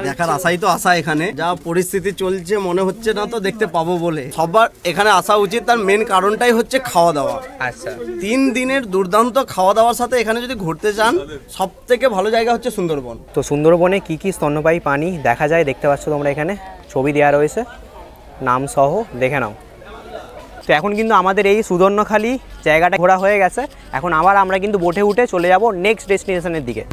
দেখার আশাই তো আশা। এখানে যা পরিস্থিতি চলছে মনে হচ্ছে না তো দেখতে পাবো বলে। সবার এখানে আসা উচিত, তার মেন কারণটাই হচ্ছে খাওয়া দাওয়া। আচ্ছা, 3 দিনের দুর্দান্ত খাওয়া দাওয়ার সাথে এখানে যদি ঘুরতে চান সব থেকে ভালো জায়গা হচ্ছে সুন্দরবন। তো সুন্দরবনে কি কি স্তন্যপায়ী প্রাণী দেখা যায় দেখতে পাচ্ছ তোমরা, এখানে ছবি দেওয়া রয়েছে নাম সহ, দেখে নাও। তো এখন কিন্তু আমাদের এই সুদর্ণখালি জায়গাটা ঘোরা হয়ে গেছে। এখন আবার আমরা কিন্তু বোটে উঠে চলে যাব নেক্সট ডেস্টিনেশনের দিকে।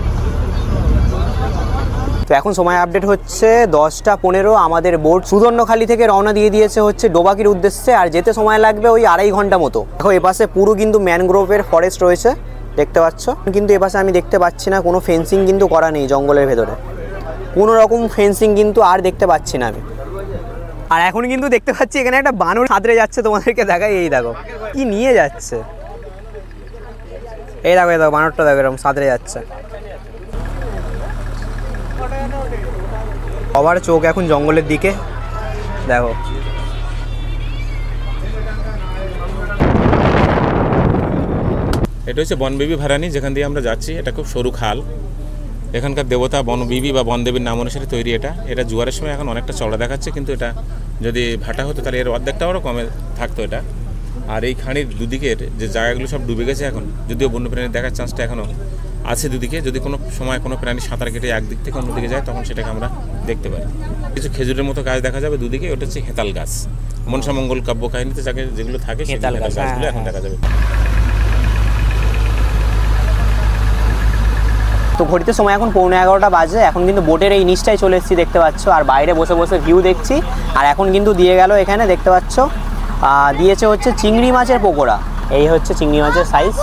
তো এখন সময় আপডেট হচ্ছে 10টা 15। আমাদের বোট সুদর্ণখালি থেকে রওনা দিয়ে দিয়েছে হচ্ছে ডোবাকির উদ্দেশ্যে, আর যেতে সময় লাগবে ওই 2.5 ঘন্টা মতো। দেখো এপাশে পুরো কিন্তু ম্যানগ্রোভের ফরেস্ট রয়েছে দেখতে পাচ্ছ, কিন্তু এপাশে আমি দেখতে পাচ্ছি না কোনো ফেন্সিং কিন্তু করা নেই জঙ্গলের ভেতরে, কোনো রকম ফেন্সিং কিন্তু আর দেখতে পাচ্ছি না আমি। আর এখন কিন্তু দেখতে পাচ্ছি এখানে একটা বানর সাঁতরে যাচ্ছে, তোমাদেরকে দেখাই। এই দেখো কি নিয়ে যাচ্ছে, এই দেখো এই দেখো বানরটা দেখো এরকম সাঁতরে যাচ্ছে। সবার চোখ এখন জঙ্গলের দিকে, দেখো এটা হচ্ছে বনবিবি ভারানি, যেখান দিয়ে আমরা যাচ্ছি। এটা খুব সরু খাল, এখানকার দেবতা বনবিবি বা বনদেবীর নাম অনুসারে তৈরি। এটা জোয়ারের সময় এখন অনেকটা চওড়া দেখাচ্ছে, কিন্তু এটা যদি ভাটা হতো তাহলে এর অর্ধেকটা আরও কমে থাকতো এটা। আর এই খাঁড়ির দুদিকের যে জায়গাগুলো সব ডুবে গেছে এখন, যদিও বন্যপ্রাণী দেখার চান্সটা এখনও আছে দুদিকে। যদি কোনো সময় কোনো প্রাণী সাঁতার কেটে একদিক থেকে অন্যদিকে যায় তখন সেটাকে আমরা দেখতে পারি। কিছু খেজুরের মতো গাছ দেখা যাবে দুদিকে, ওটা হচ্ছে হেতাল গাছ। মনসামঙ্গল কাব্য কাহিনীতে যেগুলো থাকে হেতাল গাছগুলো এখন দেখা যাবে। তো ঘড়িতে সময় এখন 11:15 বাজে। এখন কিন্তু বোটের এই নিচটাই চলে এসেছি দেখতে পাচ্ছ, আর বাইরে বসে বসে ভিউ দেখছি। আর এখন কিন্তু দিয়ে গেল এখানে দেখতে পাচ্ছ, দিয়েছে হচ্ছে চিংড়ি মাছের পকোড়া। এই হচ্ছে চিংড়ি মাছের সাইজ,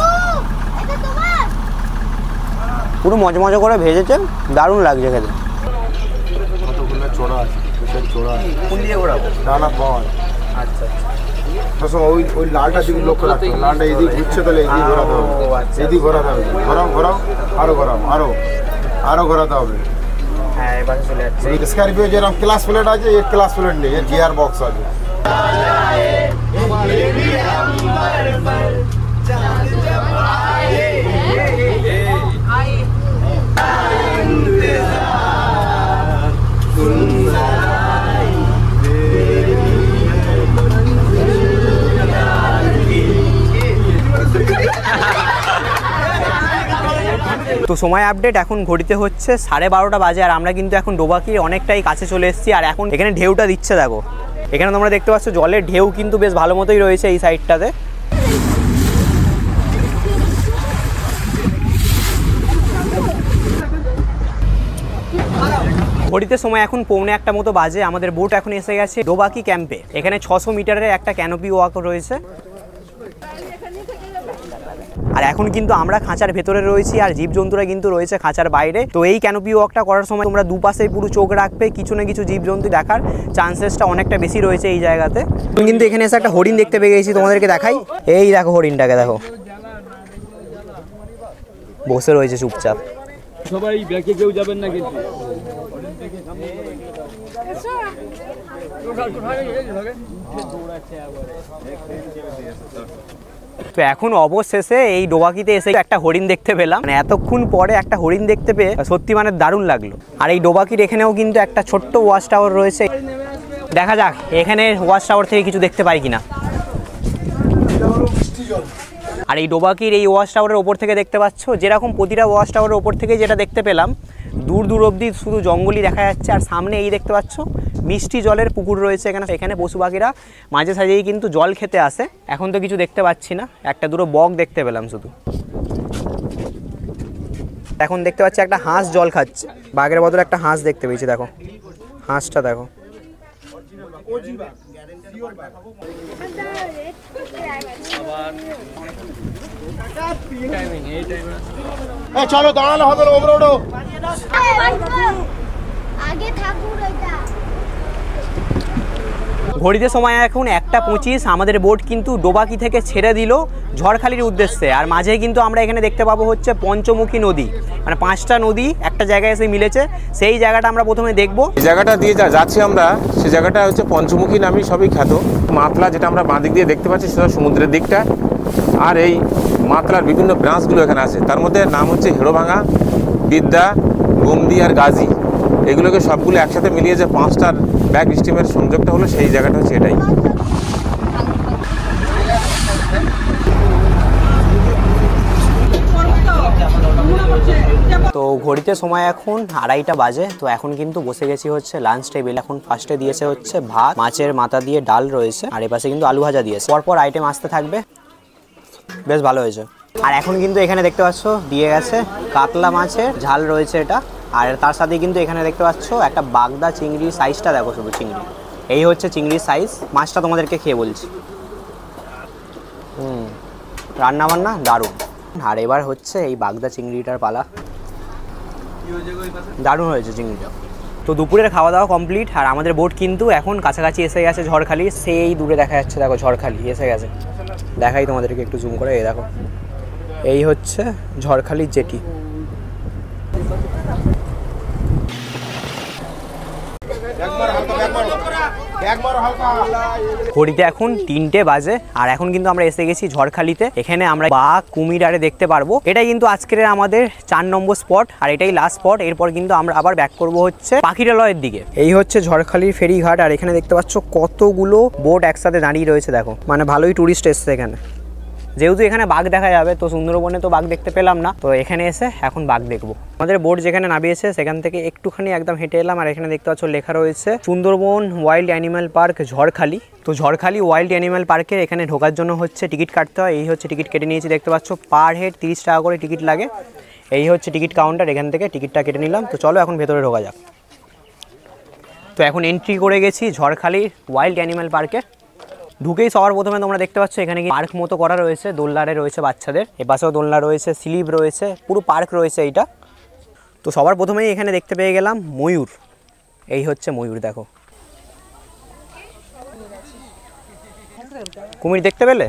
পুরো মজমজা করে ভেজেছে, দারুণ লাগছে খেতে। কতগুলো চোড়া আছে, চোড়া কোন দিয়ে ঘোরাবো? ডানা পাওয়ার। আচ্ছা ওই লালটার দিকে লক্ষ্য রাখতে হবে, লালটা এদিক ঘুরছে তাহলে এদিক ঘোরাতে হবে, এদিক ঘোরাতে হবে। ঘোরাও ঘোরাও, আরো ঘোরাও, আরো ঘোরাতে হবে। হ্যাঁ এবার চলে যাচ্ছে। স্করপিও যেরকম ক্লাস প্লেট আছে, এর ক্লাস প্লেট নেই, এর গিয়ার বক্স আছে। তো সময় আপডেট এখন ঘড়িতে হচ্ছে 12:30 বাজে, আর আমরা কিন্তু এখন ডোবাকির অনেকটাই কাছে চলে এসেছি। আর এখন এখানে ঢেউটা দিচ্ছে দেখো, এখানে তোমরা দেখতে পাচ্ছ জলের ঢেউ কিন্তু বেশ ভালো মতোই রয়েছে এই সাইডটাতে। ঘড়িতে সময় এখন 1:45 মতো বাজে। আমাদের বোট এখন এসে গেছে ডোবাকি ক্যাম্পে। এখানে 600 মিটারের একটা ক্যানোপি ওয়াক রয়েছে। আর এখন কিন্তু আমরা খাঁচার ভেতরে রয়েছি আর জীবজন্তুরা কিন্তু রয়েছে খাঁচার বাইরে। তো এই ক্যানোপি ওয়াকটা করার সময় তোমরা দুপাশে পুরো চোখ রাখবে, কিছু না কিছু জীবজন্তু দেখার চান্সেসটা অনেকটা বেশি রয়েছে এই জায়গাতে। কিন্তু এখানে এসে একটা হরিণ দেখতে পেয়ে গেছি, তোমাদেরকে দেখাই। এই দেখো হরিণটাকে দেখো, বসে রয়েছে চুপচাপ। সবাই ব্যাকে কেউ যাবেন না কিন্তু। তো এখন অবশেষে এই ডোবাকিতে এসে একটা হরিণ দেখতে পেলাম। মানে এতক্ষণ পরে একটা হরিণ দেখতে পেয়ে সত্যি মানে দারুণ লাগলো। আর এই ডোবাকির এখানেও কিন্তু একটা ছোট্ট ওয়াচ টাওয়ার রয়েছে, দেখা যাক এখানে ওয়াচ টাওয়ার থেকে কিছু দেখতে পাই কিনা। আর এই ডোবাকির এই ওয়াচ টাওয়ারের ওপর থেকে দেখতে পাচ্ছ, যেরকম প্রতিটা ওয়াচ টাওয়ারের ওপর থেকে যেটা দেখতে পেলাম, দূর দূর অবধি শুধু জঙ্গলই দেখা যাচ্ছে। আর সামনে এই দেখতে পাচ্ছ মিষ্টি জলের পুকুর রয়েছে এখানে। এখানে পশু পাখিরা মাঝে সাঝেই কিন্তু জল খেতে আসে। এখন তো কিছু দেখতে পাচ্ছি না, একটা দুটো বক দেখতে পেলাম শুধু। এখন দেখতে পাচ্ছি একটা হাঁস জল খাচ্ছে, বাঘের বদলে একটা হাঁস দেখতে পেয়েছি। দেখো হাঁসটা দেখো। চলো দাঁড়ালে হবে না, ওপরে ওঠো। ঘড়িতে সময় এখন 1:25। আমাদের বোট কিন্তু ডোবাকি থেকে ছেড়ে দিল ঝড়খালির উদ্দেশ্যে। আর মাঝে কিন্তু আমরা এখানে দেখতে পাবো হচ্ছে পঞ্চমুখী নদী, মানে 5টা নদী একটা জায়গায় এসে মিলেছে। সেই জায়গাটা আমরা প্রথমে দেখবো। এই জায়গাটা দিয়ে যাচ্ছি আমরা, সেই জায়গাটা হচ্ছে পঞ্চমুখী নামে সবই খ্যাত। মাতলা যেটা আমরা বাঁ দিক দিয়ে দেখতে পাচ্ছি সেটা সমুদ্রের দিকটা। আর এই মাতলার বিভিন্ন ব্রাঞ্চগুলো এখানে আছে, তার মধ্যে নাম হচ্ছে হেড়োভাঙা, বিদ্যা, গোমদি আর গাজী। এগুলোকে সবগুলো একসাথে মিলিয়ে যে 5টার ব্যাক স্ট্রিমের সংযোগটা হলো, সেই জায়গাটা হচ্ছে এটাই। তো ঘড়িতে সময় এখন 2:30 বাজে। তো এখন কিন্তু বসে গেছি হচ্ছে লাঞ্চ টেবিল। এখন ফার্স্টে দিয়েছে হচ্ছে ভাত, মাছের মাথা দিয়ে ডাল রয়েছে, আর এপাশে কিন্তু আলু ভাজা দিয়েছে। পরপর আইটেম আসতে থাকবে, বেশ ভালো হয়েছে। আর এখন কিন্তু এখানে দেখতে পাচ্ছ দিয়ে গেছে কাতলা মাছের ঝাল রয়েছে এটা। আর তার সাথে কিন্তু এখানে দেখতে পাচ্ছ একটা বাগদা চিংড়ির সাইজটা দেখো, শুধু চিংড়ি। এই হচ্ছে চিংড়ির সাইজ। মাছটা তোমাদেরকে খেয়ে বলছি। রান্না বান্না দারুণ। আর এবার হচ্ছে এই বাগদা চিংড়িটার পালা। দারুণ হয়েছে চিংড়িটা। তো দুপুরের খাওয়া দাওয়া কমপ্লিট। আর আমাদের বোট কিন্তু এখন কাছাকাছি এসে গেছে ঝড়খালি। সেই দূরে দেখা যাচ্ছে, দেখো ঝড়খালি এসে গেছে। দেখাই তোমাদেরকে একটু জুম করে। এই দেখো, এই হচ্ছে ঝড়খালির জেটি। ঘড়িতে এখন 3টে বাজে। আর এখন কিন্তু আমরা এসে গেছি ঝড়খালিতে। এখানে আমরা বাঘ, কুমির আরে দেখতে পারবো। এটাই কিন্তু আজকের আমাদের 4 নম্বর স্পট, আর এটাই লাস্ট স্পট। এরপর কিন্তু আমরা আবার ব্যাক করব হচ্ছে পাখিরালয়ের দিকে। এই হচ্ছে ঝড়খালির ফেরিঘাট। আর এখানে দেখতে পাচ্ছ কতগুলো বোট একসাথে দাঁড়িয়ে রয়েছে। দেখো মানে ভালোই টুরিস্ট এসছে এখানে। যেহেতু এখানে বাঘ দেখা যাবে, তো সুন্দরবনে তো বাঘ দেখতে পেলাম না, তো এখানে এসে এখন বাঘ দেখবো। আমাদের বোট যেখানে নামিয়েছে সেখান থেকে একটুখানি একদম হেঁটে এলাম। আর এখানে দেখতে পাচ্ছ লেখা রয়েছে Sundarban wild animal park Jharkhali. তো ঝড়খালি ওয়াইল্ড অ্যানিম্যাল পার্কের এখানে ঢোকার জন্য হচ্ছে টিকিট কাটতে হয়। এই হচ্ছে টিকিট কেটে নিয়েছি, দেখতে পাচ্ছ পার হেড 30 টাকা করে টিকিট লাগে। এই হচ্ছে টিকিট কাউন্টার, এখান থেকে টিকিটটা কেটে নিলাম। তো চলো এখন ভেতরে ঢোকা যাক। তো এখন এন্ট্রি করে গেছি ঝড়খালি ওয়াইল্ড অ্যানিম্যাল পার্কে। ঢুকেই সবার প্রথমে তোমরা দেখতে পাচ্ছ এখানে কি পার্ক মতো করা রয়েছে। দোলনারে রয়েছে বাচ্চাদের, এপাশেও দোলনা রয়েছে, স্লিপ রয়েছে, পুরো পার্ক রয়েছে এইটা। তো সবার প্রথমেই এখানে দেখতে পেয়ে গেলাম ময়ূর। এই হচ্ছে ময়ূর, দেখো। কুমির দেখতে পেলে?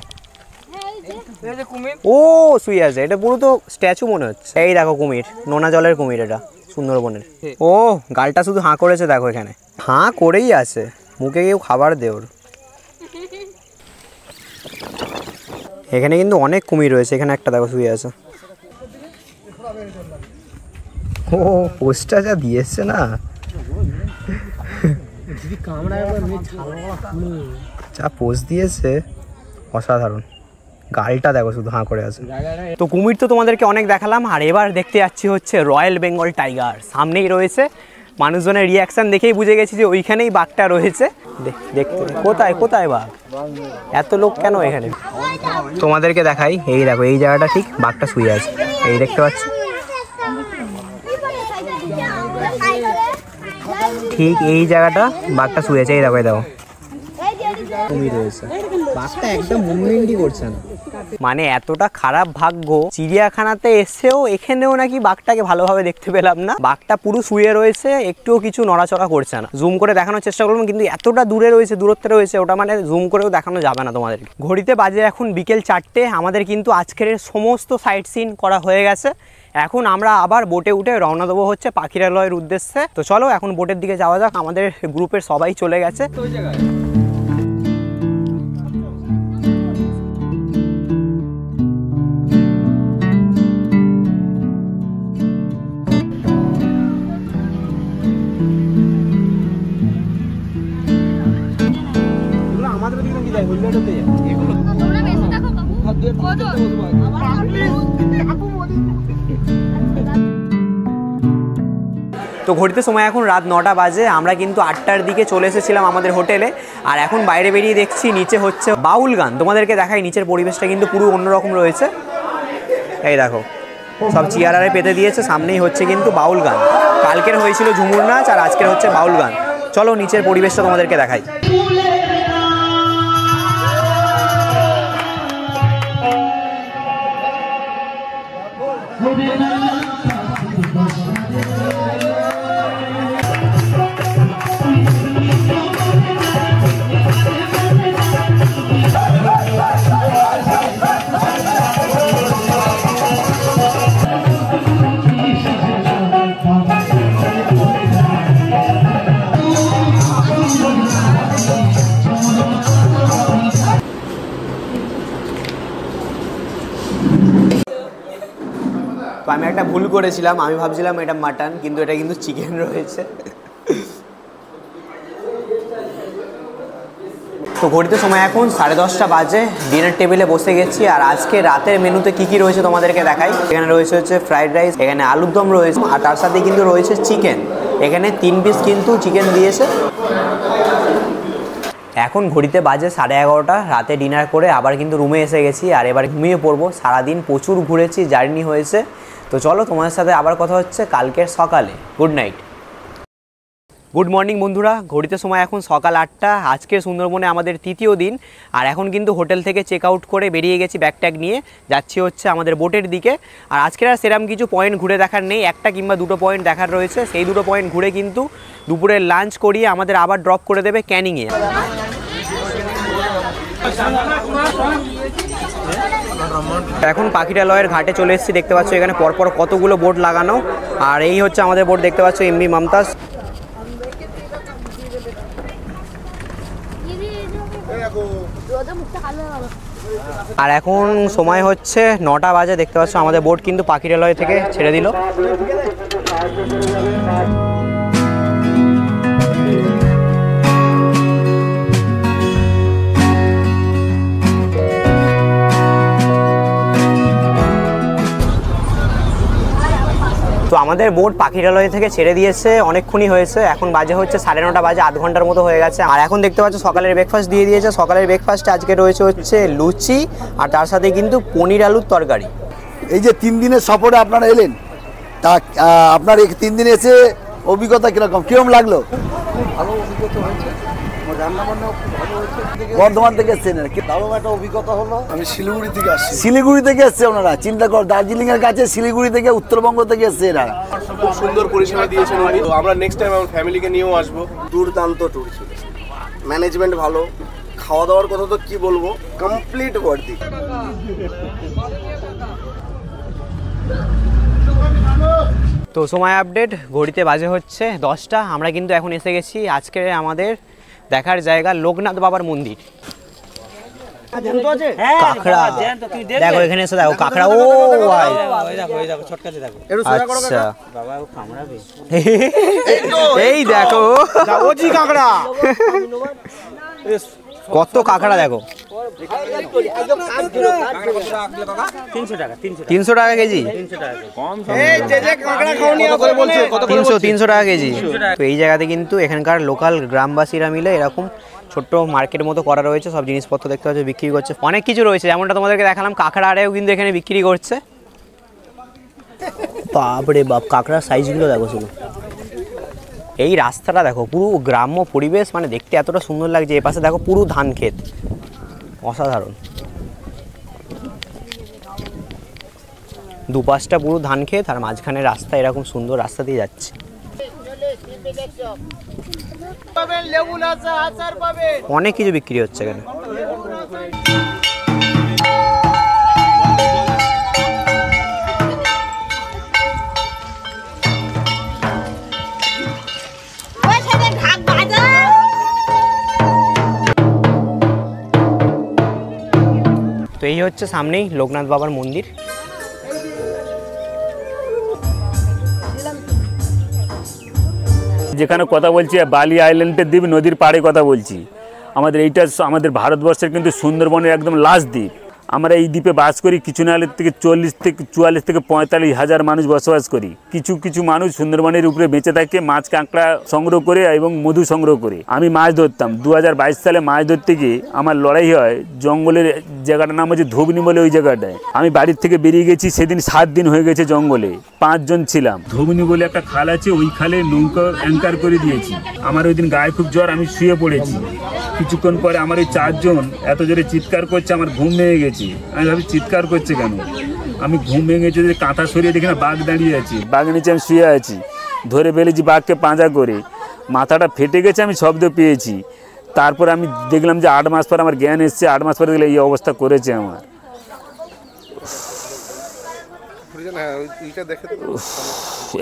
ও শুয়ে আছে, এটা পুরো তো স্ট্যাচু মনে হচ্ছে। এই দেখো কুমির, নোনা জলের কুমির, এটা সুন্দরবনের। ও গালটা শুধু হাঁ করেছে, দেখো এখানে হাঁ করেই আছে, মুখে কেউ খাবার দে ওর। এখানে কিন্তু অনেক কুমির রয়েছে। এখানে একটা দেখো শুয়ে আছে। ও পোস্টটা যা দিয়েছে না, যা পোস্ট দিয়েছে অসাধারণ। গালটা দেখো শুধু হাঁ করে আছে। তো কুমির তো তোমাদেরকে অনেক দেখালাম। আর এবার দেখতে যাচ্ছি হচ্ছে রয়্যাল বেঙ্গল টাইগার। সামনেই রয়েছে, মানুষজনের রিয়াকশন দেখেই বুঝে গেছি যে ওইখানেই বাঘটা রয়েছে। দেখতে কোথায় কোথায় বাঘ, এত লোক কেন এখানে? তোমাদেরকে দেখাই, এই দেখো এই জায়গাটা ঠিক বাঘটা শুয়ে আছে। এই দেখতে পাচ্ছ, ঠিক এই জায়গাটা বাঘটা শুয়ে আছে। এই দেখো, এই দেখো কুমির রয়েছে। বাঘটা একদম মুভমেন্টই করছে না। মানে এতটা খারাপ ভাগ্য, চিড়িয়াখানাতে এসেও এখানেও নাকি বাঘটাকে ভালোভাবে দেখতে পেলাম না। বাঘটা পুরো শুয়ে রয়েছে, একটুও কিছু নড়াচড়া করছে না। জুম করে দেখানোর চেষ্টা করলাম কিন্তু এতটা দূরে রয়েছে, দূরত্বে রয়েছে, ওটা মানে জুম করেও দেখানো যাবে না তোমাদেরকে। ঘড়িতে বাজে এখন বিকেল 4টে। আমাদের কিন্তু আজকের সমস্ত সাইট সিন করা হয়ে গেছে। এখন আমরা আবার বোটে উঠে রওনা দেবো হচ্ছে পাখিরালয়ের উদ্দেশ্যে। তো চলো এখন বোটের দিকে যাওয়া যাক। আমাদের গ্রুপের সবাই চলে গেছে। আমাদের দিকে কি যায়, হইলে ওটাতে যায় এগুলো। তোমরা বেশি দেখো কত তো ঘড়িতে সময় এখন রাত 9টা বাজে। আমরা কিন্তু 8টার দিকে চলে এসেছিলাম আমাদের হোটেলে। আর এখন বাইরে বেরিয়ে দেখছি নিচে হচ্ছে বাউল গান। তোমাদেরকে দেখাই নিচের পরিবেশটা কিন্তু পুরো অন্যরকম রয়েছে। এই দেখো সব চেয়ারে পেতে দিয়েছে, সামনেই হচ্ছে কিন্তু বাউল গান। কালকের হয়েছিল ঝুমুর নাচ আর আজকের হচ্ছে বাউল গান। চলো নিচের পরিবেশটা তোমাদেরকে দেখাই। তো আমি একটা ভুল করেছিলাম, আমি ভাবছিলাম এটা মাটন, কিন্তু এটা কিন্তু চিকেন রয়েছে। তো ঘড়িতে সময় এখন 10:30 বাজে। ডিনার টেবিলে বসে গেছি। আর আজকে রাতের মেনুতে কি কি রয়েছে তোমাদেরকে দেখাই। এখানে রয়েছে হচ্ছে ফ্রাইড রাইস, এখানে আলুর দম রয়েছে, আর তার সাথে কিন্তু রয়েছে চিকেন। এখানে 3 পিস কিন্তু চিকেন দিয়েছে। এখন ঘড়িতে বাজে 11:30। রাতে ডিনার করে আবার কিন্তু রুমে এসে গেছি আর এবার ঘুমিয়ে পড়বো। সারাদিন প্রচুর ঘুরেছি, জার্নি হয়েছে। তো চলো তোমাদের সাথে আবার কথা হচ্ছে কালকের সকালে। Good night. গুড মর্নিং বন্ধুরা। ঘড়িতে সময় এখন সকাল 8টা। আজকে সুন্দরবনে আমাদের 3য় দিন। আর এখন কিন্তু হোটেল থেকে চেক আউট করে বেরিয়ে গেছি ব্যাগ ট্যাগ নিয়ে, যাচ্ছি হচ্ছে আমাদের বোটের দিকে। আর আজকের আর সেরকম কিছু পয়েন্ট ঘুরে দেখার নেই, একটা কিংবা দুটো পয়েন্ট দেখার রয়েছে। সেই দুটো পয়েন্ট ঘুরে কিন্তু দুপুরের লাঞ্চ করিয়ে আমাদের আবার ড্রপ করে দেবে ক্যানিংয়ে। এখন পাখিরালয়ের ঘাটে চলে এসেছি। দেখতে পাচ্ছ এখানে পরপর কতগুলো বোট লাগানো। আর এই হচ্ছে আমাদের বোট, দেখতে পাচ্ছ এমবি মমতাজ। আর এখন সময় হচ্ছে 9টা বাজে। দেখতে পাচ্ছ আমাদের বোট কিন্তু পাখিরালয় থেকে ছেড়ে দিল। তো আমাদের বোট পাখিরালয় থেকে ছেড়ে দিয়েছে, অনেকক্ষণই হয়েছে। এখন বাজে হচ্ছে 9:30 বাজে, আধ ঘন্টার মতো হয়ে গেছে। আর এখন দেখতে পাচ্ছ সকালের ব্রেকফাস্ট দিয়ে দিয়েছে। সকালের ব্রেকফাস্টে আজকে রয়েছে হচ্ছে লুচি আর তার সাথে কিন্তু পনির আলুর তরকারি। এই যে 3 দিনের সফরে আপনারা এলেন, তা আপনার এই 3 দিনে এসে অভিজ্ঞতা কিরকম লাগলো? ভালো অভিজ্ঞতা হয়েছে, রান্নাবান্নাও খুব ভালো হয়েছে। বর্ধমান থেকে এসছেন, দারুণ একটা অভিজ্ঞতা হলো। আমি শিলিগুড়ি থেকে আসছি। শিলিগুড়ি থেকে এসছে ওনারা, চিন্তা কর, দার্জিলিং এর কাছে শিলিগুড়ি থেকে, উত্তরবঙ্গ থেকে এসছে এরা। খুব সুন্দর পরিষেবা দিয়েছেন উনি। তো আমরা নেক্সট টাইম আমার ফ্যামিলিকে নিয়েও আসবো। দুর্দান্ত ট্যুর ছিল, ম্যানেজমেন্ট ভালো, খাওয়া দাওয়ার কথা তো কি বলবো, কমপ্লিট ওয়ার্দি। তো সময় আপডেট, ঘড়িতে বাজে হচ্ছে 10টা। আমরা কিন্তু এখন এসে গেছি আজকে আমাদের দেখার জায়গা লোকনাথ বাবার মন্দির। কাঁকড়া দেখো, এখানে এসে দেখো কাঁকড়া। ও ভাই আচ্ছা, এই দেখো কাঁকড়া, কত কাঁকড়া দেখো। 300 টাকা কেজি, 300 টাকা কেজি। তো এই জায়গাতে কিন্তু এখানকার লোকাল গ্রামবাসীরা মিলে এরকম ছোট্ট মার্কেট মতো করা রয়েছে। সব জিনিসপত্র দেখতে পাচ্ছ বিক্রি করছে, অনেক কিছু রয়েছে। যেমনটা তোমাদেরকে দেখালাম, কাঁকড়া আড়েও কিন্তু এখানে বিক্রি করছে। বাপরে বাপ, কাঁকড়ার সাইজগুলো দেখো শুধু। এই রাস্তাটা দেখো, পুরো গ্রাম্য পরিবেশ, মানে দেখতে এতটা সুন্দর লাগছে। এপাশে দেখো পুরো ধান ক্ষেত, অসাধারণ। দুপাশটা পুরো ধান ক্ষেত আর মাঝখানে রাস্তা, এরকম সুন্দর রাস্তা দিয়ে যাচ্ছে। অনেক কিছু বিক্রি হচ্ছে এখানে। তো এই হচ্ছে সামনেই লোকনাথ বাবার মন্দির। যেখানে কথা বলছি বালি আইল্যান্ডের দ্বীপ, নদীর পাড়ে কথা বলছি। এইটা আমাদের ভারতবর্ষের কিন্তু সুন্দরবনের একদম লাস্ট দ্বীপ। আমরা এই দ্বীপে বাস করি, কিছু না হলে থেকে 44 থেকে 45 হাজার মানুষ বসবাস করি। কিছু মানুষ সুন্দরবনের উপরে বেঁচে থাকে মাছ কাঁকড়া সংগ্রহ করে এবং মধু সংগ্রহ করে। আমি মাছ ধরতাম। 2022 সালে মাছ ধরতে গিয়ে আমার লড়াই হয় জঙ্গলের, জায়গাটার নাম হচ্ছে ধুবনি বলে, ওই জায়গাটায় আমি বাড়ির থেকে বেরিয়ে গেছি। সেদিন 7 দিন হয়ে গেছে জঙ্গলে, 5 জন ছিলাম। ধুবনি বলে একটা খাল আছে, ওই খালে নৌকা অ্যাঙ্কার করে দিয়েছি। আমার ওই দিন গায়ে খুব জ্বর, আমি শুয়ে পড়েছি। কিছুক্ষণ পরে আমার ওই 4 জন এত জোরে চিৎকার করছে, আমার ঘুম ভেঙে গেছে। আমি ভাবি চিৎকার করছে কেন, আমি ঘুম ভেঙেছে যে কাঁথা সরিয়ে দেখি না বাঘ দাঁড়িয়ে আছে। বাঘ নিচে আমি শুয়ে আছি, ধরে ফেলেছি বাঘকে পাঁজা করে। মাথাটা ফেটে গেছে, আমি শব্দ পেয়েছি। তারপর আমি দেখলাম যে 8 মাস পর আমার জ্ঞান এসছে। 8 মাস পরে দেখলে এই অবস্থা করেছে আমার।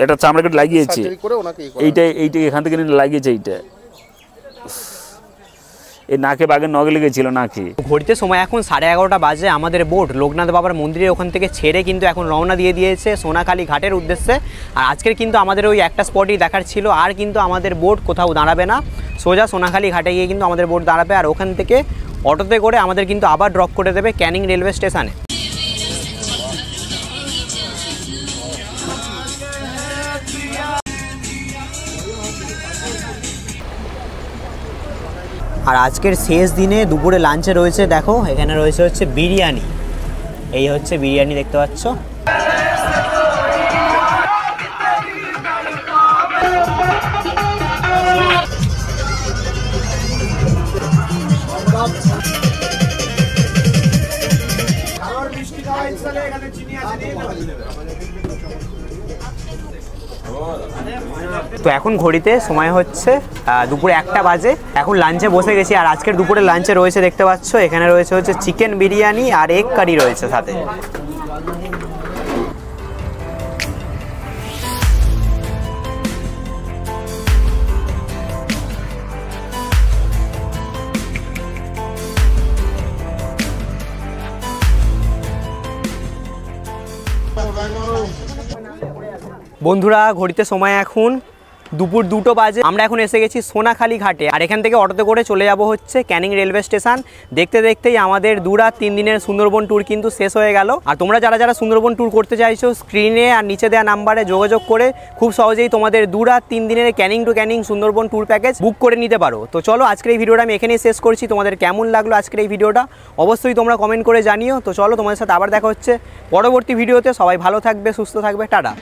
এটা চামড়া কেটে লাগিয়েছে, এইটা এখান থেকে লাগিয়েছে। এইটা এই নাকে বাঘের নখ লেগেছিল নাকে। ঘড়িতে সময় এখন 11:30 বাজে। আমাদের বোট লোকনাথ বাবার মন্দিরে ওখান থেকে ছেড়ে কিন্তু এখন রওনা দিয়ে দিয়েছে সোনাখালি ঘাটের উদ্দেশ্যে। আর আজকের কিন্তু আমাদের ওই একটা স্পটই দেখার ছিল, আর কিন্তু আমাদের বোট কোথাও দাঁড়াবে না, সোজা সোনাখালি ঘাটে গিয়ে কিন্তু আমাদের বোট দাঁড়াবে। আর ওখান থেকে অটোতে করে আমাদের কিন্তু আবার ড্রপ করে দেবে ক্যানিং রেলওয়ে স্টেশনে। আর আজকের শেষ দিনে দুপুরে লাঞ্চে রয়েছে, দেখো এখানে রয়েছে হচ্ছে বিরিয়ানি। এই হচ্ছে বিরিয়ানি, দেখতে পাচ্ছ। তো এখন ঘড়িতে সময় হচ্ছে দুপুরে 1টা বাজে। এখন লাঞ্চে বসে গেছি। আর আজকের দুপুরে লাঞ্চে রয়েছে, দেখতে পাচ্ছ এখানে রয়েছে হচ্ছে চিকেন বিরিয়ানি আর এগ কারি রয়েছে সাথে। বন্ধুরা ঘড়িতে সময় এখন দুপুর 2টো বাজে। আমরা এখন এসে গেছি সোনাখালি ঘাটে। আর এখান থেকে অটোতে করে চলে যাব হচ্ছে ক্যানিং রেলওয়ে স্টেশন। দেখতে দেখতেই আমাদের 2 রাত 3 দিনের সুন্দরবন ট্যুর কিন্তু শেষ হয়ে গেল। আর তোমরা যারা সুন্দরবন ট্যুর করতে চাইছো, স্ক্রিনে আর নিচে দেওয়া নাম্বারে যোগাযোগ করে খুব সহজেই তোমাদের 2 রাত 3 দিনের Canning to Canning Sundarban tour package book করে নিতে পারো। তো চলো আজকের এই ভিডিওটা আমি এখানেই শেষ করছি। তোমাদের কেমন লাগলো আজকের এই ভিডিওটা অবশ্যই তোমরা কমেন্ট করে জানিও। তো চলো তোমাদের সাথে আবার দেখা হচ্ছে পরবর্তী ভিডিওতে। সবাই ভালো থাকবে, সুস্থ থাকবে, টাটা।